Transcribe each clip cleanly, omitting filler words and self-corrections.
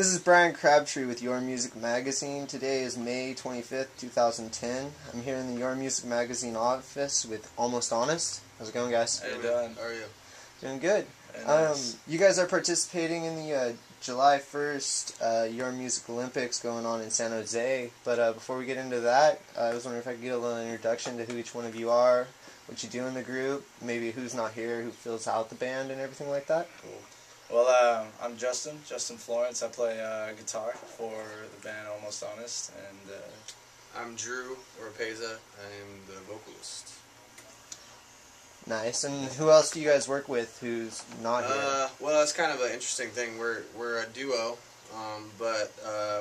This is Brian Crabtree with Your Music Magazine. Today is May 25th, 2010. I'm here in the Your Music Magazine office with Almost Honest. How's it going, guys? How you doing? How are you? Doing good. Nice. You guys are participating in the July 1st Your Music Olympics going on in San Jose. But before we get into that, I was wondering if I could get a little introduction to who each one of you are, what you do in the group, maybe who's not here, who fills out the band and everything like that. Cool. Well, I'm Justin Florence. I play guitar for the band Almost Honest, and I'm Drew Oropeza. I am the vocalist. Nice. And who else do you guys work with who's not here? Well, that's kind of an interesting thing. We're a duo, but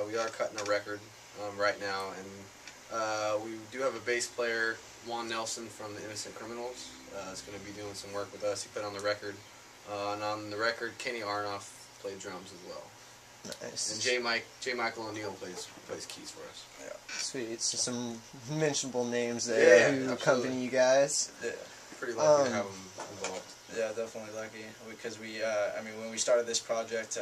we are cutting a record right now, and we do have a bass player, Juan Nelson from the Innocent Criminals. Is going to be doing some work with us. He played on the record. And on the record, Kenny Arnoff played drums as well. Nice. And J. Michael O'Neill plays keys for us. Yeah. Sweet. So some mentionable names there who accompany you guys. Yeah. Pretty lucky to have them involved. Yeah, definitely lucky, because I mean, when we started this project,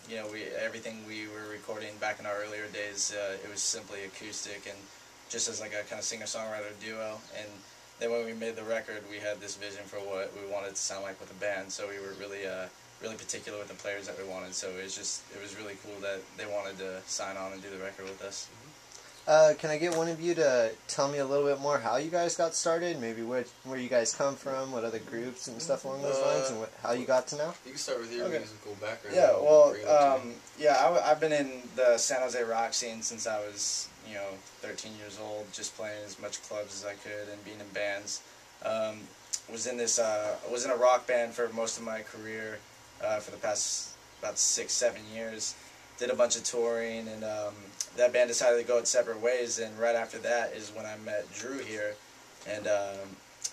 you know, everything we were recording back in our earlier days, it was simply acoustic and just as like a kind of singer-songwriter duo. And then when we made the record, we had this vision for what we wanted to sound like with the band. So we were really, really particular with the players that we wanted. So it was really cool that they wanted to sign on and do the record with us. Can I get one of you to tell me a little bit more how you guys got started? Maybe where you guys come from, what other groups and stuff along those lines, and how you got to now? You can start with your musical background. Yeah, well, I've been in the San Jose rock scene since I was, 13 years old, just playing as much clubs as I could and being in bands. Was in a rock band for most of my career for the past about 6-7 years. Did a bunch of touring, and that band decided to go its separate ways. And right after that is when I met Drew here, and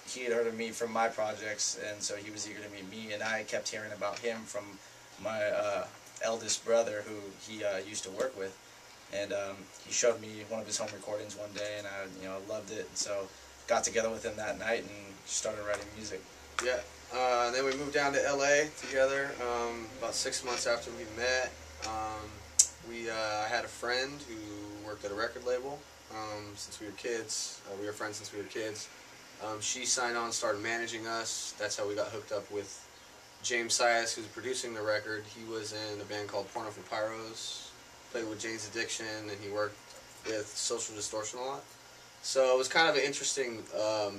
he had heard of me from my projects, and so he was eager to meet me. And I kept hearing about him from my eldest brother, who he used to work with. And he showed me one of his home recordings one day, and I loved it. And so got together with him that night and started writing music. Yeah. And then we moved down to LA together about 6 months after we met. I had a friend who worked at a record label since we were kids. We were friends since we were kids. She signed on and started managing us. That's how we got hooked up with James Sias, who's producing the record. He was in a band called Porno for Pyros, played with Jane's Addiction, and he worked with Social Distortion a lot. So it was kind of an interesting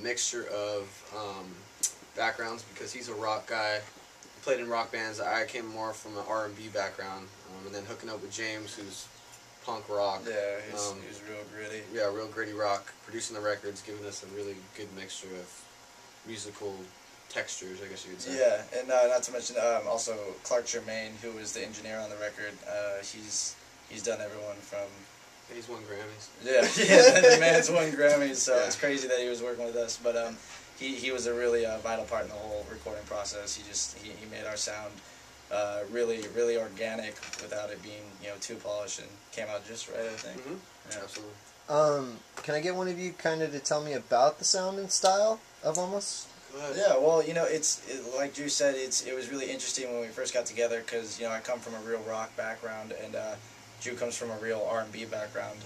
mixture of backgrounds, because he's a rock guy. Played in rock bands. I came more from an R&B background, and then hooking up with James, who's punk rock. Yeah, he was real gritty. Yeah, real gritty rock. Producing the records, giving us a really good mixture of musical textures, I guess you could say. Yeah, and not to mention also Clark Germain, who was the engineer on the record. He's done everyone from. He's won Grammys. Yeah, the man's won Grammys, so it's crazy that he was working with us. But he was a really vital part in the whole recording process. He made our sound really, really organic without it being too polished, and came out just right, I think. Mm-hmm. Yeah. Absolutely. Can I get one of you kind of to tell me about the sound and style of Almost? Yeah, well, like Drew said, it was really interesting when we first got together, because I come from a real rock background, and Drew comes from a real R&B background.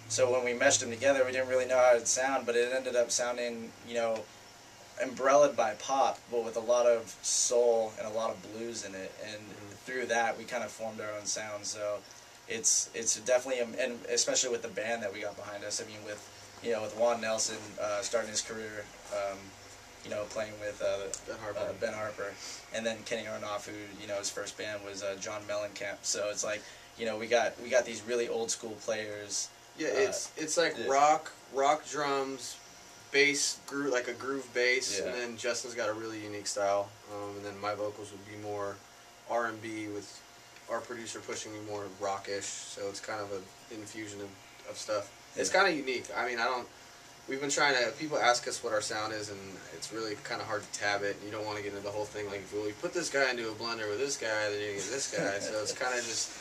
So when we meshed them together, we didn't really know how it would sound, but it ended up sounding, umbrellaed by pop, but with a lot of soul and a lot of blues in it. And through that, we kind of formed our own sound. So it's definitely, and especially with the band that we got behind us. I mean, with Juan Nelson starting his career, playing with Ben Harper, and then Kenny Arnoff, who his first band was John Mellencamp. So it's like we got these really old school players. Yeah, it's like rock drums, bass, like a groove bass, and then Justin's got a really unique style, and then my vocals would be more R&B, with our producer pushing me more rockish. So it's kind of an infusion of stuff. Yeah. It's kind of unique. I mean, we've been trying to, people ask us what our sound is, and it's really kind of hard to tab it. You don't want to get into the whole thing, like, if we put this guy into a blender with this guy, then you get this guy. So it's kind of just,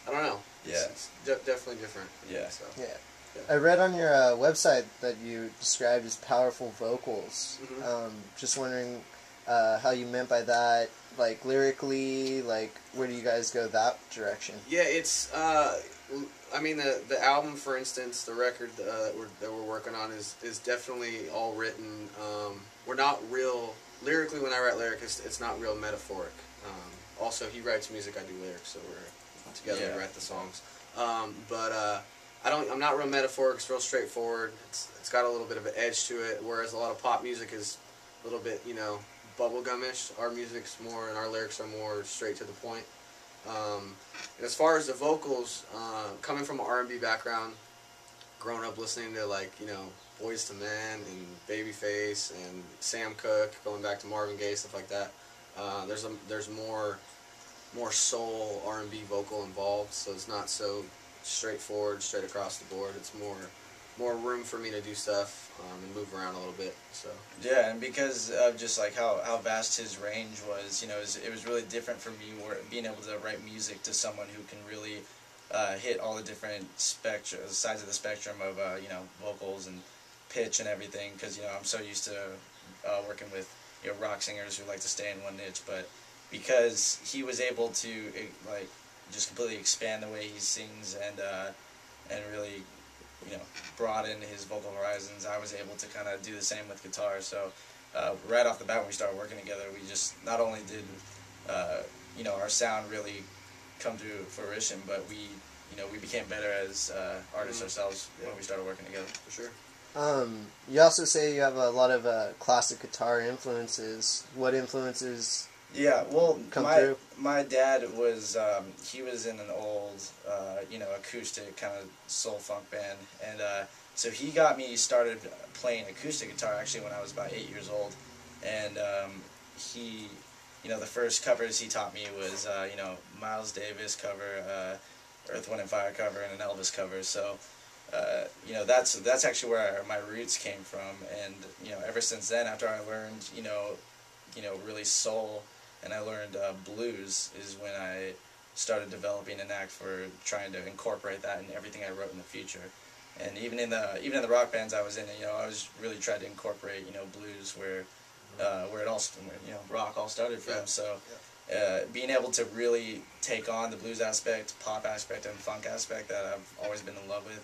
I don't know. Yeah. It's definitely different. Yeah. So. Yeah. I read on your website that you described as powerful vocals. Mm-hmm. Just wondering how you meant by that, like lyrically, like where do you guys go that direction? Yeah, it's I mean the album, for instance, the record that we're working on is definitely all written. We're not real lyrically. When I write lyric, it's not real metaphoric. Also, he writes music, I do lyrics, so we're together to write the songs. But I'm not real metaphoric. It's real straightforward. It's got a little bit of an edge to it, whereas a lot of pop music is a little bit, bubblegumish. Our music's more, and our lyrics are more straight to the point. And as far as the vocals, coming from an R&B background, growing up listening to Boyz II Men and Babyface and Sam Cooke, going back to Marvin Gaye, stuff like that. There's more soul R&B vocal involved, so it's not so straightforward, straight across the board. It's more room for me to do stuff and move around a little bit. So yeah, and because of just like how vast his range was, it was really different for me being able to write music to someone who can really hit all the different sides of the spectrum of vocals and pitch and everything. Because I'm so used to working with rock singers who like to stay in one niche, but because he was able to just completely expand the way he sings and really broaden his vocal horizons, I was able to kind of do the same with guitar. So right off the bat, when we started working together, we just not only did our sound really come to fruition, but we became better as artists ourselves when we started working together. For sure. You also say you have a lot of classic guitar influences. What influences? Yeah, well, through? My dad was he was in an old acoustic kind of soul funk band, and so he got me started playing acoustic guitar actually when I was about 8 years old, and he the first covers he taught me was Miles Davis cover, Earth, Wind and Fire cover, and an Elvis cover. So that's actually where my roots came from, and ever since then, after I learned really soul, and I learned blues, is when I started developing a knack for trying to incorporate that in everything I wrote in the future. And even in the rock bands I was in, I was really trying to incorporate blues where it all rock all started from. So being able to really take on the blues aspect, pop aspect, and funk aspect that I've always been in love with,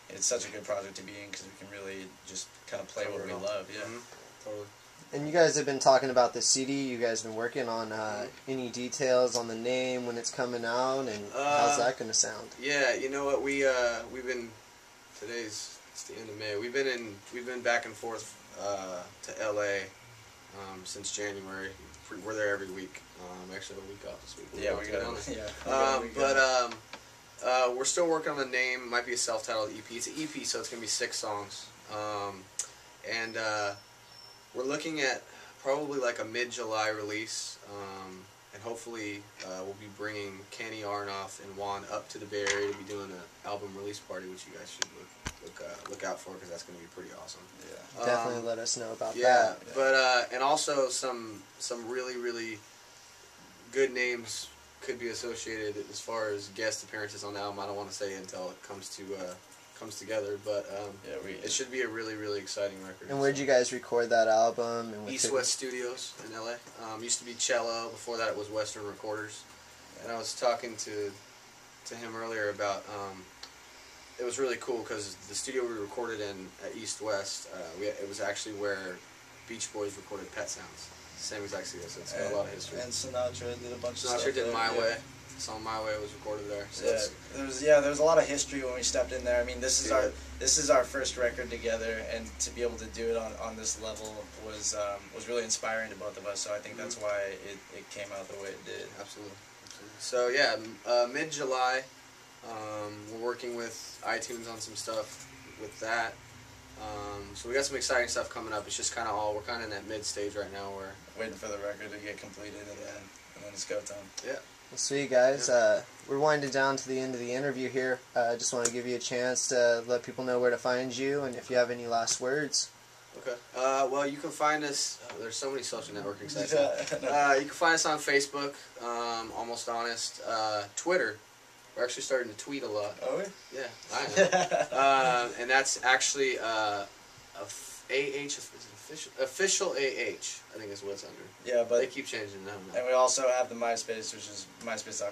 it's such a good project to be in, because we can really just kind of play what we love. Yeah. Totally. And you guys have been talking about the CD you guys have been working on. Any details on the name, when it's coming out, and how's that going to sound? Yeah, you know what, we've been, it's the end of May. We've been back and forth to LA since January. We're there every week. Actually, a week off this week. We're still working on the name. Might be a self-titled EP. It's an EP, so it's gonna be 6 songs. And we're looking at probably like a mid-July release, and hopefully we'll be bringing Kenny Arnoff and Juan up to the Bay Area to be doing an album release party, which you guys should look out for, because that's going to be pretty awesome. Yeah, definitely let us know about that. Yeah, but and also some really, really good names could be associated as far as guest appearances on the album. I don't want to say until it comes together, but it should be a really, really exciting record. And where'd you guys record that album? And East West Studios in LA. Used to be Cello. Before that, it was Western Recorders. And I was talking to him earlier about it was really cool because the studio we recorded in at East West, it was actually where Beach Boys recorded Pet Sounds. Same exact studio, so it's got a lot of history. And Sinatra did a bunch of stuff. Sinatra did My Way. The song My Way was recorded there. So there was a lot of history when we stepped in there. I mean, this is our first record together, and to be able to do it on this level was really inspiring to both of us. So I think that's why it came out the way it did. Absolutely. So yeah, mid-July, we're working with iTunes on some stuff with that. So we got some exciting stuff coming up. It's just kind of we're kind of in that mid-stage right now. We're waiting for the record to get completed, and then it's go time. Yeah. Well, sweet, guys. We're winding down to the end of the interview here. I just want to give you a chance to let people know where to find you, and if you have any last words. Okay. Well, you can find us. There's so many social networking sites. You can find us on Facebook, Almost Honest, Twitter. We're actually starting to tweet a lot. Oh, yeah, I know. And that's actually Official AH, I think is what it's under. Yeah, but they keep changing it now. and we also have the MySpace, which is MySpace.com.